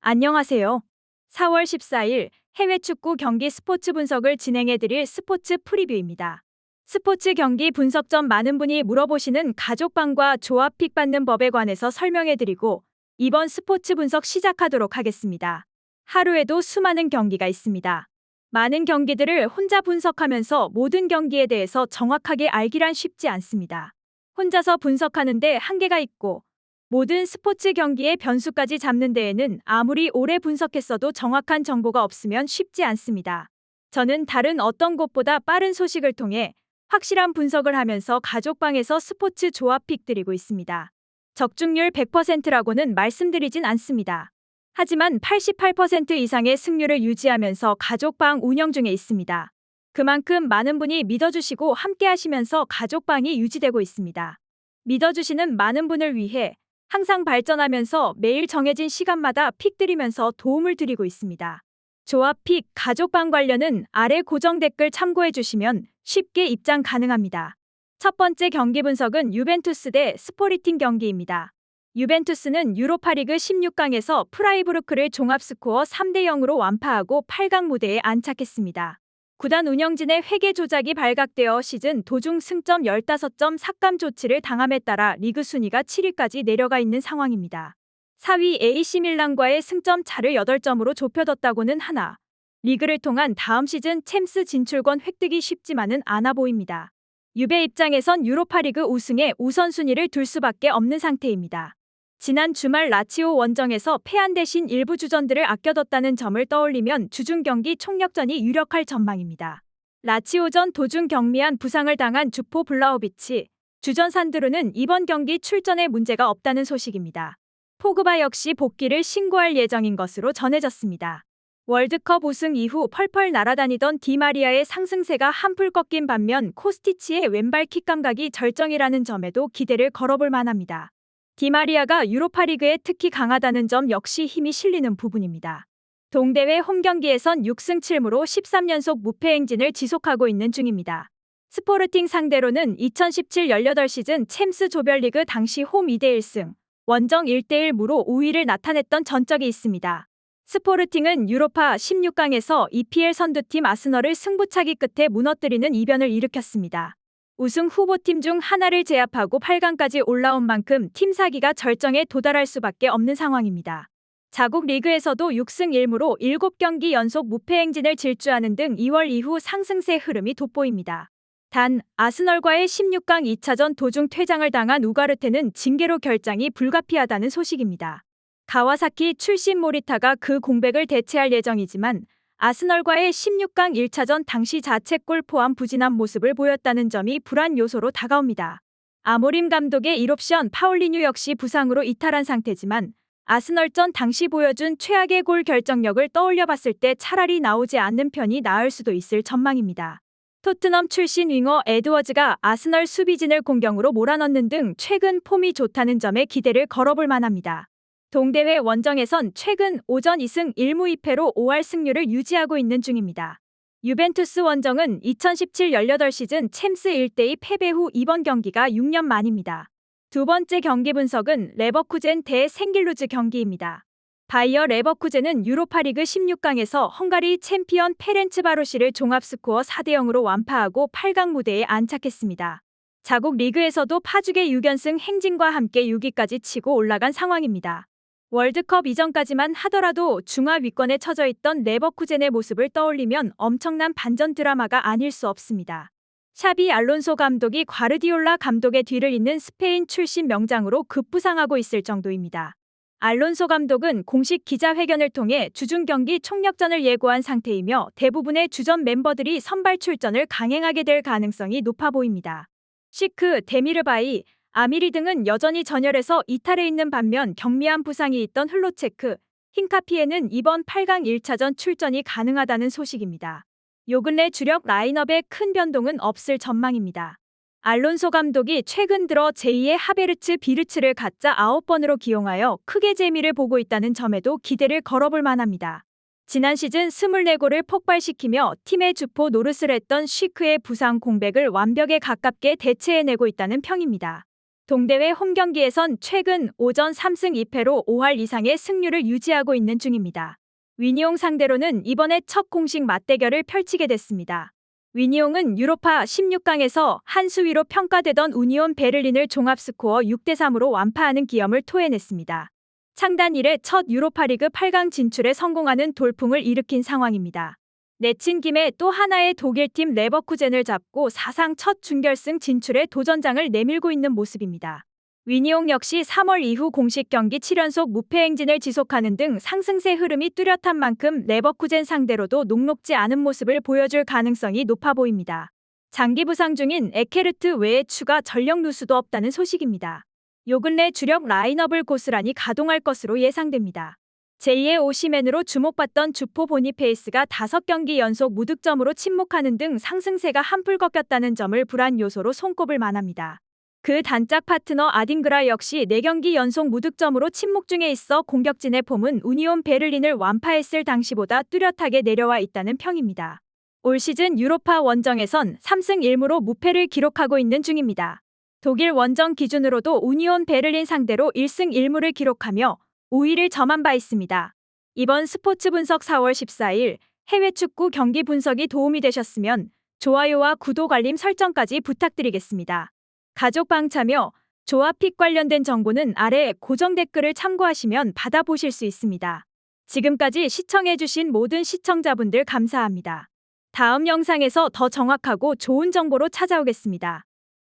안녕하세요. 4월 14일 해외 축구 경기 스포츠 분석을 진행해드릴 스포츠 프리뷰입니다. 스포츠 경기 분석 전 많은 분이 물어보시는 가족방과 조합픽 받는 법에 관해서 설명해드리고 이번 스포츠 분석 시작하도록 하겠습니다. 하루에도 수많은 경기가 있습니다. 많은 경기들을 혼자 분석하면서 모든 경기에 대해서 정확하게 알기란 쉽지 않습니다. 혼자서 분석하는데 한계가 있고 모든 스포츠 경기의 변수까지 잡는 데에는 아무리 오래 분석했어도 정확한 정보가 없으면 쉽지 않습니다. 저는 다른 어떤 곳보다 빠른 소식을 통해 확실한 분석을 하면서 가족방에서 스포츠 조합픽 드리고 있습니다. 적중률 100%라고는 말씀드리진 않습니다. 하지만 88% 이상의 승률을 유지하면서 가족방 운영 중에 있습니다. 그만큼 많은 분이 믿어주시고 함께 하시면서 가족방이 유지되고 있습니다. 믿어주시는 많은 분을 위해 항상 발전하면서 매일 정해진 시간마다 픽 드리면서 도움을 드리고 있습니다. 조합 픽, 가족방 관련은 아래 고정 댓글 참고해 주시면 쉽게 입장 가능합니다. 첫 번째 경기 분석은 유벤투스 대 스포르팅 경기입니다. 유벤투스는 유로파리그 16강에서 프라이부르크를 종합스코어 3대 0으로 완파하고 8강 무대에 안착했습니다. 구단 운영진의 회계 조작이 발각되어 시즌 도중 승점 15점 삭감 조치를 당함에 따라 리그 순위가 7위까지 내려가 있는 상황입니다. 4위 AC밀란과의 승점 차를 8점으로 좁혀뒀다고는 하나 리그를 통한 다음 시즌 챔스 진출권 획득이 쉽지만은 않아 보입니다. 유베 입장에선 유로파리그 우승에 우선순위를 둘 수밖에 없는 상태입니다. 지난 주말 라치오 원정에서 패한 대신 일부 주전들을 아껴뒀다는 점을 떠올리면 주중 경기 총력전이 유력할 전망입니다. 라치오전 도중 경미한 부상을 당한 주포 블라호비치, 주전 산드루는 이번 경기 출전에 문제가 없다는 소식입니다. 포그바 역시 복귀를 신고할 예정인 것으로 전해졌습니다. 월드컵 우승 이후 펄펄 날아다니던 디마리아의 상승세가 한풀 꺾인 반면 코스티치의 왼발 킥 감각이 절정이라는 점에도 기대를 걸어볼 만합니다. 디마리아가 유로파리그에 특히 강하다는 점 역시 힘이 실리는 부분입니다. 동대회 홈경기에선 6승 7무로 13연속 무패 행진을 지속하고 있는 중입니다. 스포르팅 상대로는 2017-18 시즌 챔스 조별리그 당시 홈 2대 1승, 원정 1대 1무로 우위를 나타냈던 전적이 있습니다. 스포르팅은 유로파 16강에서 EPL 선두팀 아스널을 승부차기 끝에 무너뜨리는 이변을 일으켰습니다. 우승 후보팀 중 하나를 제압하고 8강까지 올라온 만큼 팀 사기가 절정에 도달할 수밖에 없는 상황입니다. 자국 리그에서도 6승 1무로 7경기 연속 무패 행진을 질주하는 등 2월 이후 상승세 흐름이 돋보입니다. 단, 아스널과의 16강 2차전 도중 퇴장을 당한 우가르테는 징계로 결장이 불가피하다는 소식입니다. 가와사키 출신 모리타가 그 공백을 대체할 예정이지만 아스널과의 16강 1차전 당시 자책골 포함 부진한 모습을 보였다는 점이 불안 요소로 다가옵니다. 아모림 감독의 1옵션 파울리뉴 역시 부상으로 이탈한 상태지만 아스널전 당시 보여준 최악의 골 결정력을 떠올려 봤을 때 차라리 나오지 않는 편이 나을 수도 있을 전망입니다. 토트넘 출신 윙어 에드워즈가 아스널 수비진을 공격으로 몰아넣는 등 최근 폼이 좋다는 점에 기대를 걸어볼 만합니다. 동대회 원정에선 최근 오전 2승 1무 2패로 5할 승률을 유지하고 있는 중입니다. 유벤투스 원정은 2017-18 시즌 챔스 1대2 패배 후 이번 경기가 6년 만입니다. 두 번째 경기 분석은 레버쿠젠 대 생길루즈 경기입니다. 바이어 레버쿠젠은 유로파리그 16강에서 헝가리 챔피언 페렌츠바로시를 종합스코어 4대 0으로 완파하고 8강 무대에 안착했습니다. 자국 리그에서도 파죽의 6연승 행진과 함께 6위까지 치고 올라간 상황입니다. 월드컵 이전까지만 하더라도 중하위권에 처져 있던 레버쿠젠의 모습을 떠올리면 엄청난 반전 드라마가 아닐 수 없습니다. 샤비 알론소 감독이 과르디올라 감독의 뒤를 잇는 스페인 출신 명장으로 급부상하고 있을 정도입니다. 알론소 감독은 공식 기자회견을 통해 주중 경기 총력전을 예고한 상태이며 대부분의 주전 멤버들이 선발 출전을 강행하게 될 가능성이 높아 보입니다. 시크, 데미르바이, 아미리 등은 여전히 전열에서 이탈해 있는 반면 경미한 부상이 있던 흘로체크, 힌카피에는 이번 8강 1차전 출전이 가능하다는 소식입니다. 요 근래 주력 라인업에 큰 변동은 없을 전망입니다. 알론소 감독이 최근 들어 제2의 하베르츠 비르츠를 가짜 9번으로 기용하여 크게 재미를 보고 있다는 점에도 기대를 걸어볼 만합니다. 지난 시즌 24골을 폭발시키며 팀의 주포 노릇을 했던 시크의 부상 공백을 완벽에 가깝게 대체해내고 있다는 평입니다. 동대회 홈 경기에선 최근 오전 3승 2패로 5할 이상의 승률을 유지하고 있는 중입니다. 위니옹 상대로는 이번에 첫 공식 맞대결을 펼치게 됐습니다. 위니옹은 유로파 16강에서 한 수위로 평가되던 우니온 베를린을 종합스코어 6대3으로 완파하는 기염을 토해냈습니다. 창단 이래 첫 유로파리그 8강 진출에 성공하는 돌풍을 일으킨 상황입니다. 내친 김에 또 하나의 독일팀 레버쿠젠을 잡고 사상 첫 준결승 진출에 도전장을 내밀고 있는 모습입니다. 위니옹 역시 3월 이후 공식 경기 7연속 무패 행진을 지속하는 등 상승세 흐름이 뚜렷한 만큼 레버쿠젠 상대로도 녹록지 않은 모습을 보여줄 가능성이 높아 보입니다. 장기 부상 중인 에케르트 외에 추가 전력 누수도 없다는 소식입니다. 요 근래 주력 라인업을 고스란히 가동할 것으로 예상됩니다. 제2의 오시맨으로 주목받던 주포 보니페이스가 5경기 연속 무득점으로 침묵하는 등 상승세가 한풀 꺾였다는 점을 불안 요소로 손꼽을 만합니다. 그 단짝 파트너 아딩그라 역시 4경기 연속 무득점으로 침묵 중에 있어 공격진의 폼은 우니온 베를린을 완파했을 당시보다 뚜렷하게 내려와 있다는 평입니다. 올 시즌 유로파 원정에선 3승 1무로 무패를 기록하고 있는 중입니다. 독일 원정 기준으로도 우니온 베를린 상대로 1승 1무를 기록하며 5위를 점한 바 있습니다. 이번 스포츠 분석 4월 14일 해외 축구 경기 분석이 도움이 되셨으면 좋아요와 구독 알림 설정까지 부탁드리겠습니다. 가족방 참여, 조합픽 관련된 정보는 아래 고정 댓글을 참고하시면 받아보실 수 있습니다. 지금까지 시청해주신 모든 시청자분들 감사합니다. 다음 영상에서 더 정확하고 좋은 정보로 찾아오겠습니다.